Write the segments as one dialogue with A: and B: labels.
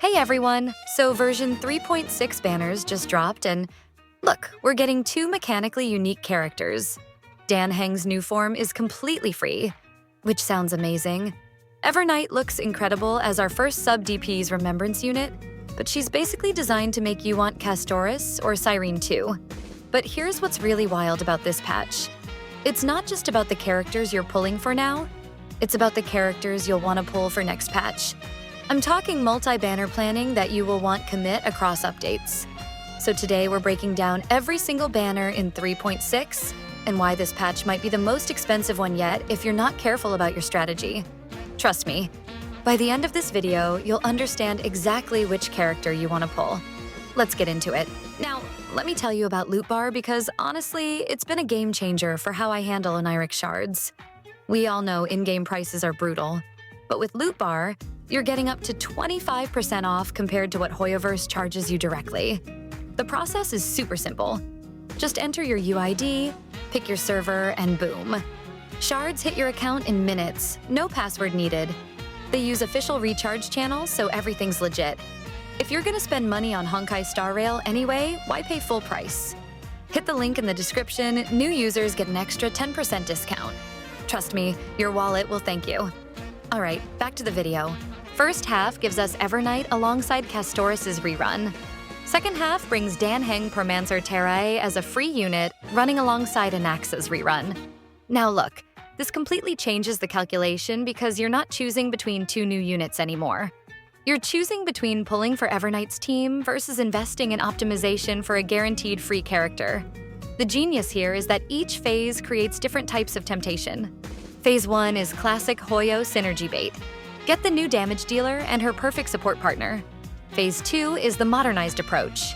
A: Hey everyone! So version 3.6 banners just dropped and look, we're getting two mechanically unique characters. Dan Heng's new form is completely free, which sounds amazing. Evernight looks incredible as our first sub-DP's Remembrance unit, but she's basically designed to make you want Castorice or Cyrene too. But here's what's really wild about this patch. It's not just about the characters you're pulling for now, it's about the characters you'll want to pull for next patch. I'm talking multi-banner planning that you will want commit across updates. So today we're breaking down every single banner in 3.6 and why this patch might be the most expensive one yet if you're not careful about your strategy. Trust me, by the end of this video, you'll understand exactly which character you want to pull. Let's get into it. Now, let me tell you about Loot Bar because honestly, it's been a game changer for how I handle Oneiric Shards. We all know in-game prices are brutal, but with Loot Bar, you're getting up to 25% off compared to what Hoyoverse charges you directly. The process is super simple. Just enter your UID, pick your server, and boom. Shards hit your account in minutes, no password needed. They use official recharge channels, so everything's legit. If you're gonna spend money on Honkai Star Rail anyway, why pay full price? Hit the link in the description, new users get an extra 10% discount. Trust me, your wallet will thank you. All right, back to the video. First half gives us Evernight alongside Castorice's rerun. Second half brings Dan Heng Permansor Terrae as a free unit running alongside Anaxa's rerun. Now look, this completely changes the calculation because you're not choosing between two new units anymore. You're choosing between pulling for Evernight's team versus investing in optimization for a guaranteed free character. The genius here is that each phase creates different types of temptation. Phase 1 is classic Hoyo synergy bait. Get the new damage dealer and her perfect support partner. Phase 2 is the modernized approach.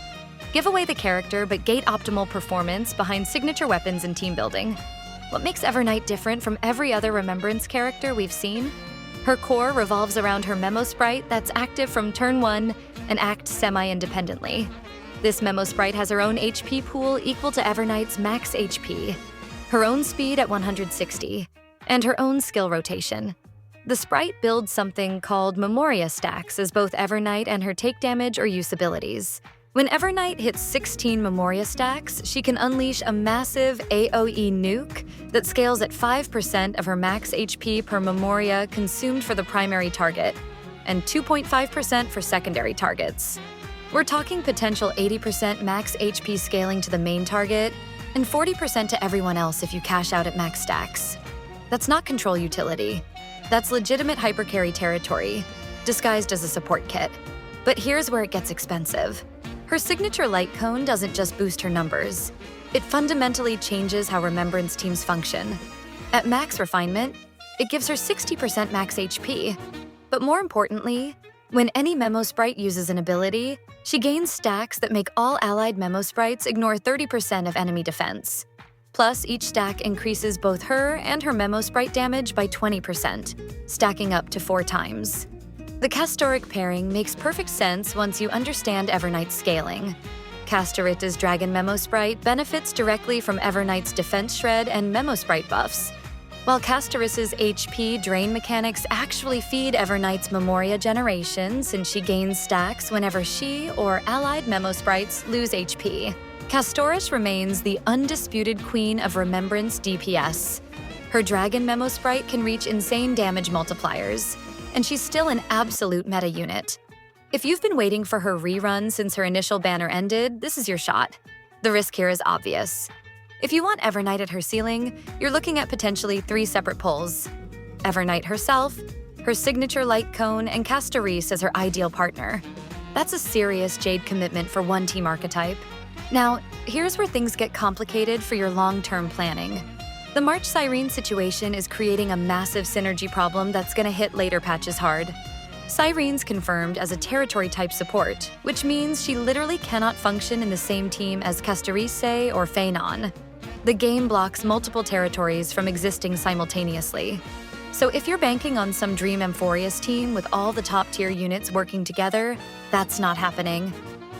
A: Give away the character but gate optimal performance behind signature weapons and team building. What makes Evernight different from every other Remembrance character we've seen? Her core revolves around her Memo Sprite that's active from turn 1 and acts semi-independently. This Memo Sprite has her own HP pool equal to Evernight's max HP, her own speed at 160, and her own skill rotation. The Sprite builds something called Memoria stacks as both Evernight and her take damage or use abilities. When Evernight hits 16 Memoria stacks, she can unleash a massive AoE nuke that scales at 5% of her max HP per Memoria consumed for the primary target, and 2.5% for secondary targets. We're talking potential 80% max HP scaling to the main target, and 40% to everyone else if you cash out at max stacks. That's not control utility. That's legitimate hypercarry territory, disguised as a support kit. But here's where it gets expensive. Her signature light cone doesn't just boost her numbers. It fundamentally changes how Remembrance teams function. At max refinement, it gives her 60% max HP. But more importantly, when any Memo Sprite uses an ability, she gains stacks that make all allied Memo Sprites ignore 30% of enemy defense. Plus, each stack increases both her and her Memo Sprite damage by 20%, stacking up to 4 times. The Castoric pairing makes perfect sense once you understand Evernight's scaling. Castorice's Dragon Memo Sprite benefits directly from Evernight's Defense Shred and Memo Sprite buffs, while Castorice's HP drain mechanics actually feed Evernight's Memoria generation since she gains stacks whenever she or allied Memo Sprites lose HP. Castorice remains the undisputed queen of Remembrance DPS. Her Dragon Memo Sprite can reach insane damage multipliers, and she's still an absolute meta unit. If you've been waiting for her rerun since her initial banner ended, this is your shot. The risk here is obvious. If you want Evernight at her ceiling, you're looking at potentially 3 separate pulls. Evernight herself, her signature light cone, and Castorice as her ideal partner. That's a serious Jade commitment for one team archetype. Now, here's where things get complicated for your long-term planning. The March Cyrene situation is creating a massive synergy problem that's gonna hit later patches hard. Cyrene's confirmed as a territory-type support, which means she literally cannot function in the same team as Castorice or Phenon. The game blocks multiple territories from existing simultaneously. So if you're banking on some dream Amphorius team with all the top-tier units working together, that's not happening.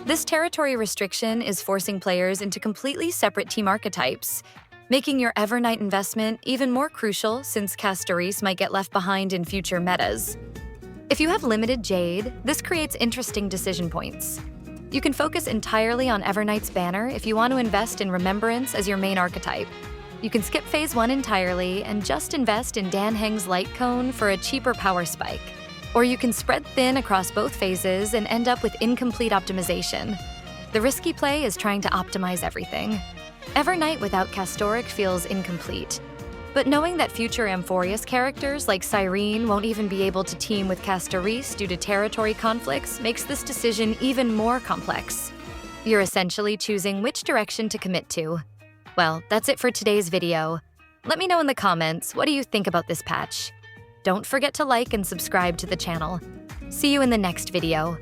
A: This territory restriction is forcing players into completely separate team archetypes, making your Evernight investment even more crucial since Castorice might get left behind in future metas. If you have limited Jade, this creates interesting decision points. You can focus entirely on Evernight's banner if you want to invest in Remembrance as your main archetype. You can skip Phase 1 entirely and just invest in Dan Heng's Light Cone for a cheaper power spike. Or you can spread thin across both phases and end up with incomplete optimization. The risky play is trying to optimize everything. Evernight without Castorice feels incomplete. But knowing that future Amphorius characters like Cyrene won't even be able to team with Castorice due to territory conflicts makes this decision even more complex. You're essentially choosing which direction to commit to. Well, that's it for today's video. Let me know in the comments, what do you think about this patch? Don't forget to like and subscribe to the channel. See you in the next video.